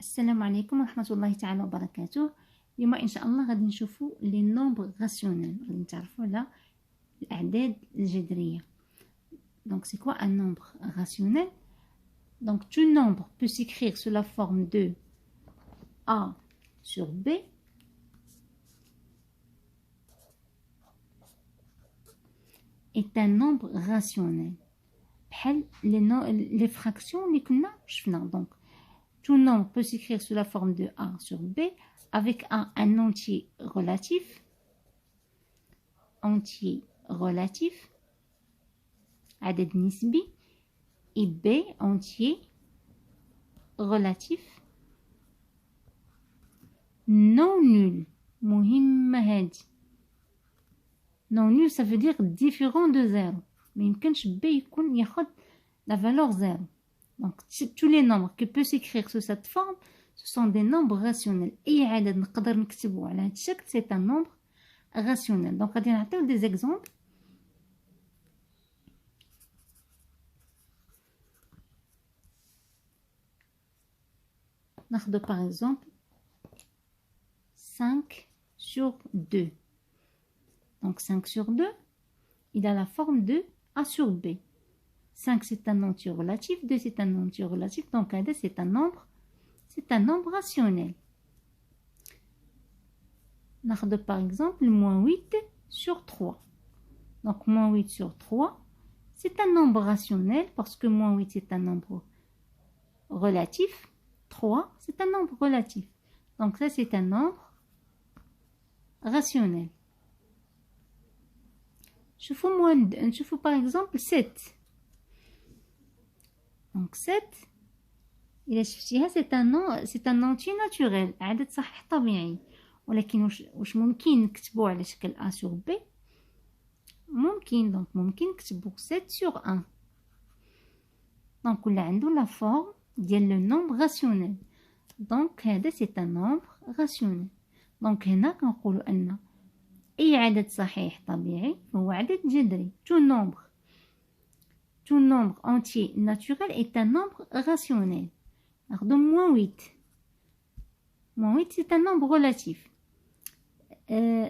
السلام عليكم ورحمة الله تعالى وبركاته. اليوم إن شاء الله غادي نشوفوا لي نومبر راسيونيل، غادي نتعرفوا على الأعداد الجذرية. Donc c'est quoi un nombre rationnel? Donc tout nombre peut s'écrire sous la forme de A sur B est un nombre rationnel. بحال les fractions اللي كنا شفنا. Donc tout nombre peut s'écrire sous la forme de A sur B avec A un entier relatif, عدد نسبي, et B entier relatif non nul. مهمة هادي. non nul ça veut dire différent de 0. ما يمكنش B يكون ياخد la valeur 0. Donc tous les nombres qui peuvent s'écrire sous cette forme ce sont des nombres rationnels. أي عدد نقدر نكتبه على هذا الشكل c'est un nombre rationnel. Donc غادي نعطيو des exemples. ناخذ par exemple 5 sur 2. Donc 5 sur 2, il a la forme de A sur B. 5 c'est un entier relatif, 2 c'est un entier relatif, donc c'est un nombre rationnel. ناخذ par exemple moins 8 sur 3. Donc moins 8 sur 3, c'est un nombre rationnel parce que moins 8 c'est un nombre relatif. 3, c'est un nombre relatif. Donc ça, c'est un nombre rationnel. نشوفوا par exemple 7. Donc 7, إلا شفتيها c'est un entier naturel. عدد صحيح طبيعي. ولكن واش ممكن نكتبوه على شكل A sur B؟ ممكن. donc ممكن نكتبو 7 sur 1. donc ولا عنده la forme ديال le nombre rationnel. donc هذا c'est un nombre rationnel. donc هنا كنقولوا أن أي عدد صحيح طبيعي فهو عدد جذري. tout nombre entier naturel est un nombre rationnel. ناخذ moins 8. moins 8 c'est un nombre relatif.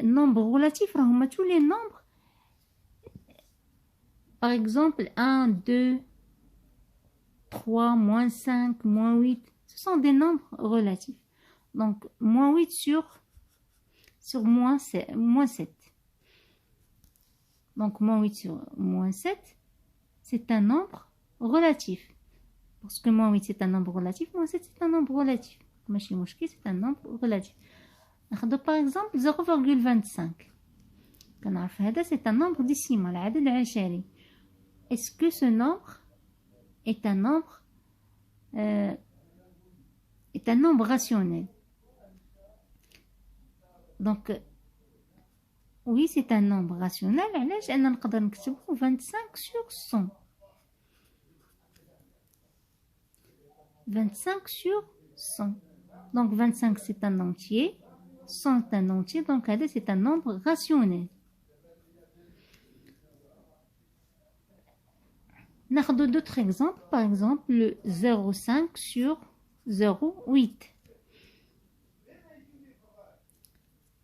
nombre relatif راهما tous les nombres. par exemple 1, 2, 3, moins 5, moins 8, ce sont des nombres relatifs. Donc, moins 8 sur moins 7. Donc, moins 8 sur moins 7, c'est un nombre relatif. Parce que moins 8, c'est un nombre relatif, moins 7, c'est un nombre relatif. ماشي مشكل, c'est un nombre relatif. Par exemple, 0,25. كنعرف هذا c'est un nombre décimal, عدد عشري. Est-ce que ce nombre est un nombre rationnel? Donc oui, c'est un nombre rationnel. علاش؟ أنا نقدر نكتبه 25 sur 100. 25 sur 100. Donc 25 c'est un entier, 100 est un entier, donc c'est un nombre rationnel. ناخذ d'autres exemples. par exemple le 0,5 sur 0,8.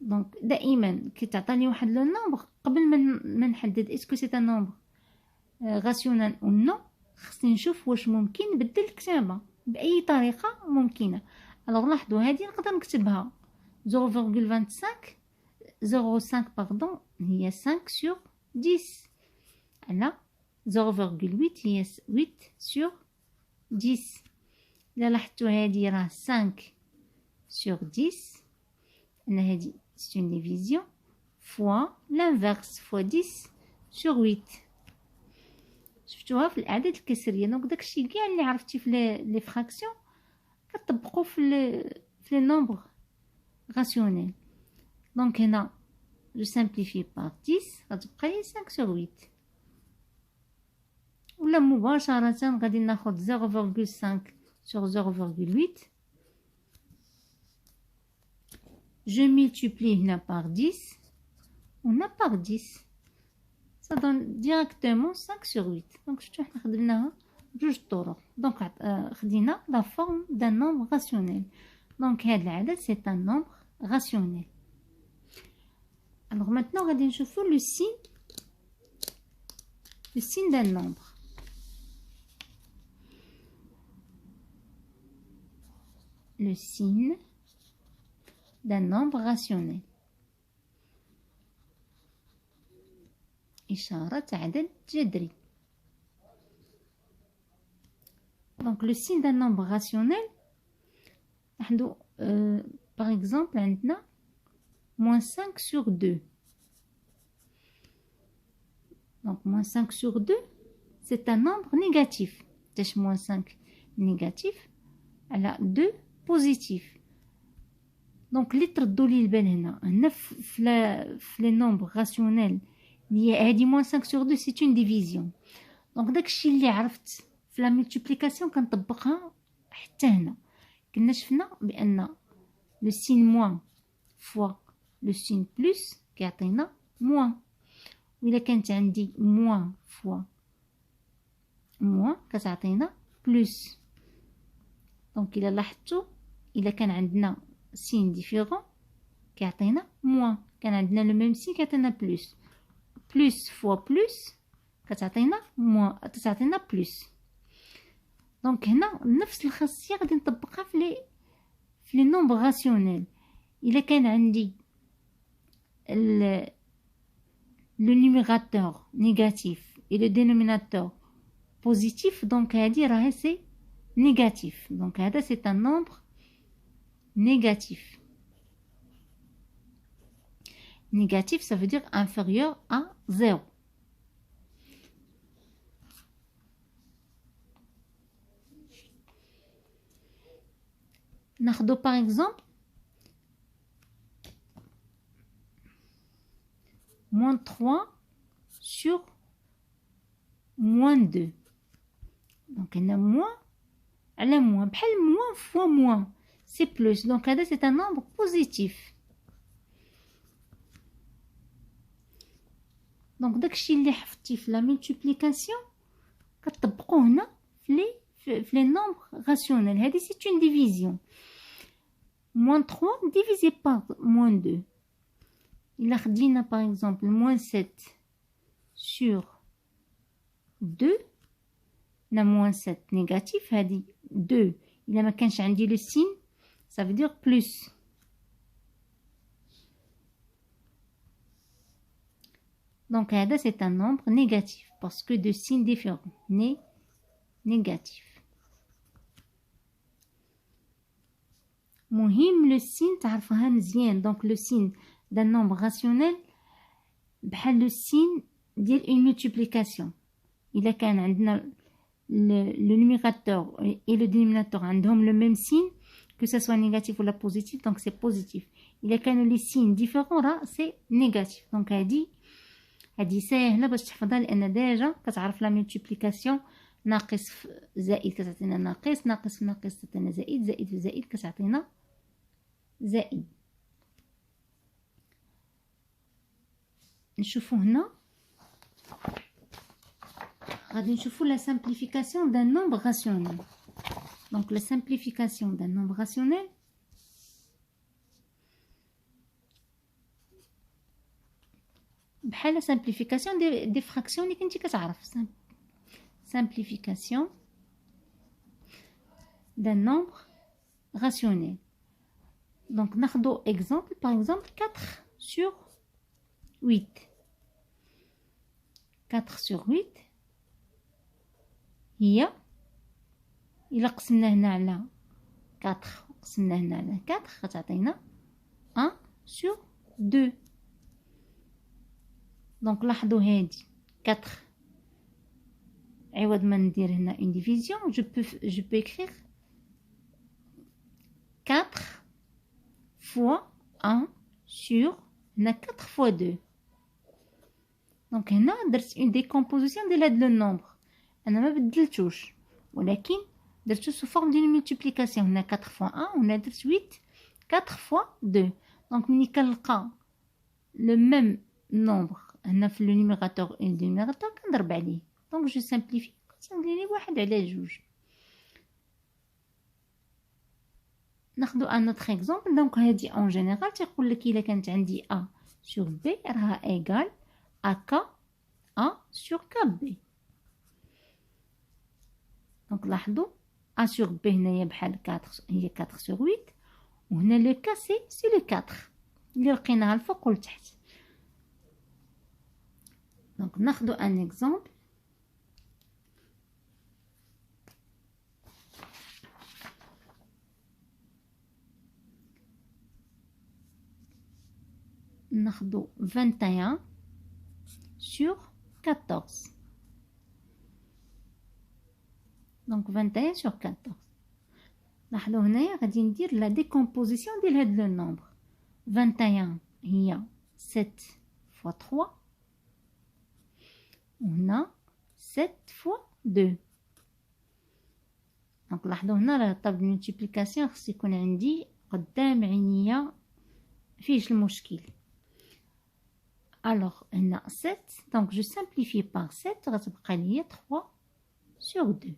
donc دائما كي تعطيني واحد لو نومبر قبل ما نحدد اسكو سي ان نومبر راسيونال او نو خصني نشوف واش ممكن نبدل الكتابه باي طريقه ممكنه. الوغ لاحظوا هذه نقدر نكتبها 0,5 باردون هي 5 sur 10 على 0,8 هي 8 sur 10. إلا لاحظتوا هذه راه 5 sur 10. أنا هذه c'est une division fois l'inverse fois 10 sur 8. شفتوها في الأعداد الكسرية. دونك داكشي كاع اللي عرفتي في لي فراكسيون كتطبقوا في لي نومبر راسيونيل. دونك هنا je simplifie par 10 غتبقى لي 5 sur 8. ولا مباشرة غادي ناخد 0,5 sur 0,8. Je multiplie هنا par 10. On a par 10. Ça donne directement 5 sur 8. Donc شفتوا حنا خدمناها جوج طرق. دونك خدينا لا فورم دان نومبر راسيونيل. دونك هاد العدد سي ان نومبر راسيونيل. الوغ مانتنون غادي نشوفو لو سين دان نومبر. le signe d'un nombre rationnel. إشارة عدد جذري. Donc le signe d'un nombre rationnel, par exemple عندنا moins 5 sur 2. Donc moins 5 sur 2, c'est un nombre négatif. تاش moins 5 négatif على 2 بوزيتيف. دونك اللي تردوا لي البال هنا في لي نومبر راسيونيل اللي هادي موان 5 سور 2 سي اون ديفيزيون. دونك داكشي اللي عرفت في لا ملتيبليكاسيون كنطبقها حتى هنا. كنا شفنا بان لو سين موان فوا لو سين بلس كيعطينا موان، وإلا كانت عندي موان فوا موان كتعطينا بلس. دونك إلا لاحظتوا إلا كان عندنا سين ديفيرون كيعطينا موان، كان عندنا لو ميم سين كيعطينا بلس. بلس فوا بلس كتعطينا موان تعطينا بلس. دونك هنا نفس الخاصية غادي نطبقها في لي نومبر راسيونيل. إلا كان عندي le numérateur négatif et le dénominateur positif, donc هادي راهي سي négatif. Donc هذا c'est un nombre négatif. Négatif, ça veut dire inférieur à 0. ناخدو par exemple moins 3 sur moins 2. Donc on a moins à la moins. Moins fois moins, c'est plus. Donc هذا c'est un nombre positif. Donc داكشي اللي حفظتي في la multiplication كتطبقوه هنا في les nombres rationnels. هذه c'est une division. Moins 3 divisé par moins 2. Il a dit par exemple moins 7 sur 2. La moins 7 négatif. A dit 2. Il a dit le signe. Ça veut dire plus. Donc c'est un nombre négatif. Parce que de signes différents. Négatif. مهم le signe تعرفها مزيان. Donc le signe d'un nombre rationnel بحال le signe ديال une multiplication. إلا كان عندنا le numérateur et le dénominateur عندهم le même signe, que ce soit négatif ou la positif, donc c'est positif. إلا كانوا les signes différents راه c'est négatif. Donc هادي ساهلة باش تحفظها لأن ديجا كتعرف la multiplication. ناقص زائد كتعطينا ناقص، ناقص في ناقص تعطينا زائد، زائد في زائد كتعطينا زائد. نشوفو هنا غادي نشوفو la simplification d'un nombre rationnel. Donc la simplification d'un nombre rationnel بحال la simplification des fractions اللي كنتي كتعرف. Simplification d'un nombre rationnel. Donc ناخدو exemple, par exemple 4 sur 8. 4 sur 8 هي إلا قسمنا هنا على 4 قسمنا هنا على 4 غتعطينا 1 sur 2. دونك لاحظوا هادي 4 عوض ما ندير هنا une division je peux écrire 4 fois 1 sur هنا 4 fois 2. دونك هنا درت une décomposition ديال هاد لو نومبر. انا ما بدلتوش ولكن درتو sous forme d'une multiplication. هنا 4 fois 1 وهنا درت 8 4 fois 2. دونك ملي كنلقى le même nombre هنا في le numérateur et le dénominateur كنضرب عليه. Donc je simplifie تنديري 1/2. ناخدو ان اوتر اكزومبل. دونك هادي اون جينيرال تيقول لك الا كانت عندي ا سور بي راها ايغال ا ك ا سور ك بي. دونك لاحظوا ا سور بي هنايا بحال 4 هي 4 سور 8 وهنا لو ك سي لو 4 اللي لقيناها الفوق والتحت. دونك ناخدو ان اكزومبل. ناخدو 21 sur 14. دونك 21 sur 14. لاحظوا هنايا غادي ندير لا ديكومبوزيسيون ديال هاد لو نومبر. 21 هي 7 fois 3 وهنا 7 fois 2. دونك لاحظوا هنا راه طاب الملتيبليكاسيون خص يكون عندي قدام عينيا فيش المشكل. Alors, on a 7, donc je simplifie par 7, غتبقى لي 3 sur 2.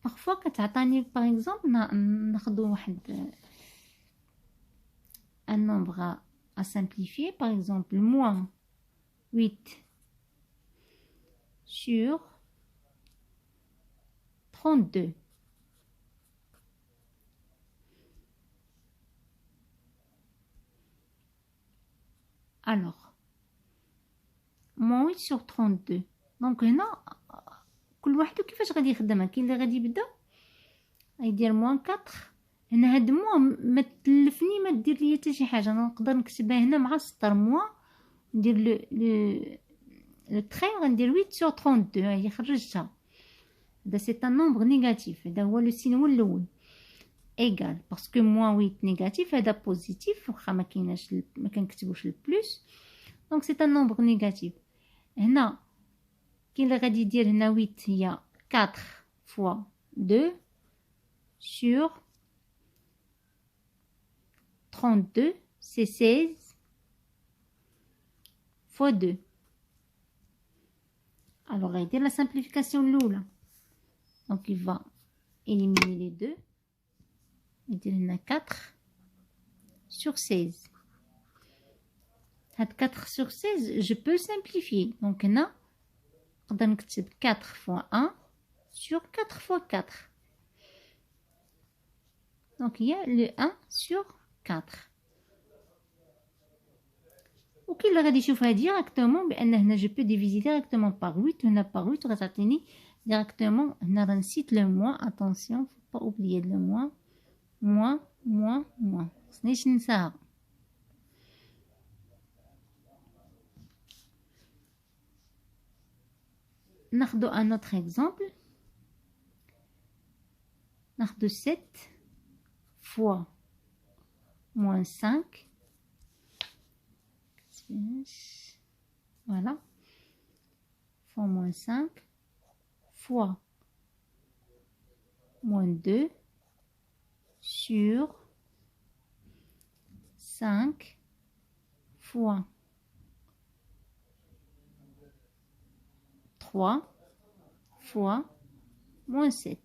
Parfois, كتعطاني par exemple ناخدو واحد un nombre à simplifier, par exemple moins 8 sur 32. Alors, moins 8 sur 32. Donc هنا كل واحد كيفاش غادي يخدمها. كاين اللي غادي يبدا يدير moins 4. هنا هاد moins ما تلفني ما دير ليا حتى شي حاجه. انا نقدر نكتبها هنا مع السطر moins ندير لو تري غندير 8 sur 32. هي خرجتها. هذا سي ان نومبر نيجاتيف. هذا هو لو سين الاول égal parce que moins 8 négatif هذا positif واخا ما كايناش ما كنكتبوش البلس. دونك سي ان نومبر نيجاتيف. هنا كاين اللي غادي يدير هنا 8 هي 4 fois 2 sur 32 c'est 16 fois 2. alors غيدير la simplification الاولى. donc il va éliminer les deux. Il y a 4 sur 16. 4 sur 16, je peux simplifier. Donc, là, on a 4 fois 1 sur 4 fois 4. Donc, il y a le 1 sur 4. Ok, il va dire directement, je peux diviser directement par 8. On a par 8, on va directement, on a un site le moins. Attention, il ne faut pas oublier le moins. moins مصنيش ننساها. ناخدو un autre exemple. ناخدو 7 fois moins 5. voilà fois moins 5 fois moins 2 sur 5 fois 3 fois moins 7.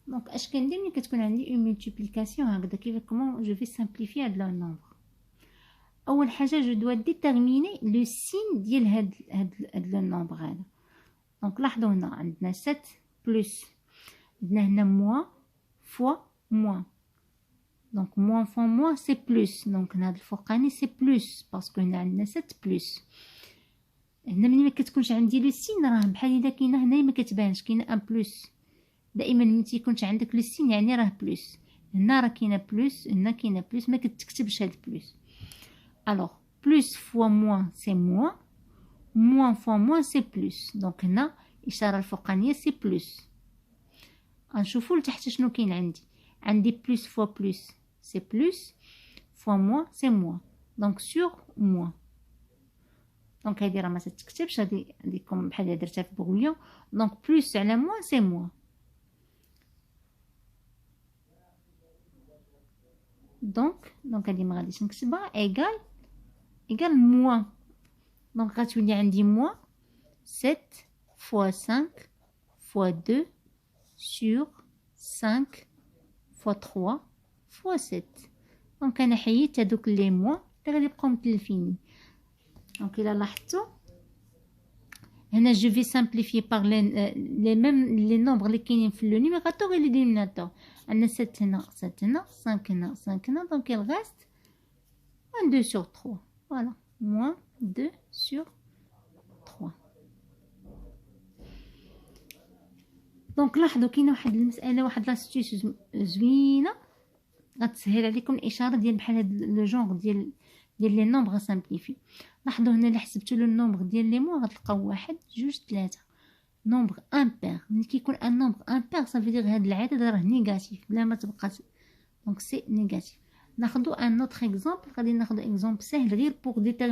Donc اش كندير ملي كتكون عندي اون ملتيبليكاسيون هكذا كيف كومون جو في سامبليفي هاد لو نومبر. اول حاجه جو دوا ديتيرميني لو سين ديال هاد لو نومبر هذا. دونك لاحظوا هنا عندنا 7 بلس عندنا هنا moins fois moins. donc moins fois moins c'est plus. donc هاد الفوقاني c'est plus باسكو هنا عندنا 7 بلس. هنا ملي ما كتكونش عندي لو سين راه بحال الا كاينه هنايا ما كتبانش كاينه ان بلس. دائما ملي تيكونش عندك لو سين يعني راه بلس. هنا راه كاينه بلس هنا كاينه بلس ما كتكتبش هاد بلس. alors plus fois moins c'est moins. moins fois moins c'est plus. donc هنا الاشاره الفوقانيه c'est plus. غنشوفوا لتحت شنو كاين عندي بلس فوا بلس سي بلس فوا موان سي موان. دونك سور موان. دونك هادي راه ما تتكتبش هادي كوم بحال درتها في بغليون. دونك بلس على موان سي موان. دونك هادي ما غاديش نكتبها ايغال موان. دونك غتولي عندي موان 7 fois 5 fois 2 sur 5 fois 3 fois 7. دونك انا حيدت هادوك لي موان اللي غادي يبقاو متلفيني. دونك الا لاحظتوا هنا جو في سامبليفي باغ لي ميم لي نومبر اللي كاينين في لو نيميراتور و لي دينوميناتور. عندنا 7 هنا 7 هنا 5 هنا 5 هنا. دونك il reste 2 sur 3. فوالا moins 2 sur 3. دونك لاحظوا كاينه واحد المساله واحد لاستيس زوينه غتسهل عليكم الاشاره ديال بحال هاد لو جونغ ديال لي نومبر سامبليفي. لاحظوا هنا اللي حسبتوا له النومبر ديال لي موا غتلقاو 1 2 3 نومبر امبير. ملي كيكون ان نومبر امبير صافي دير هاد العدد راه نيجاتيف بلا ما تبقى دونك سي نيجاتيف. ناخذوا ان اوتر اكزامبل. غادي ناخذ اكزامبل سهل غير بوغ ديتيرميني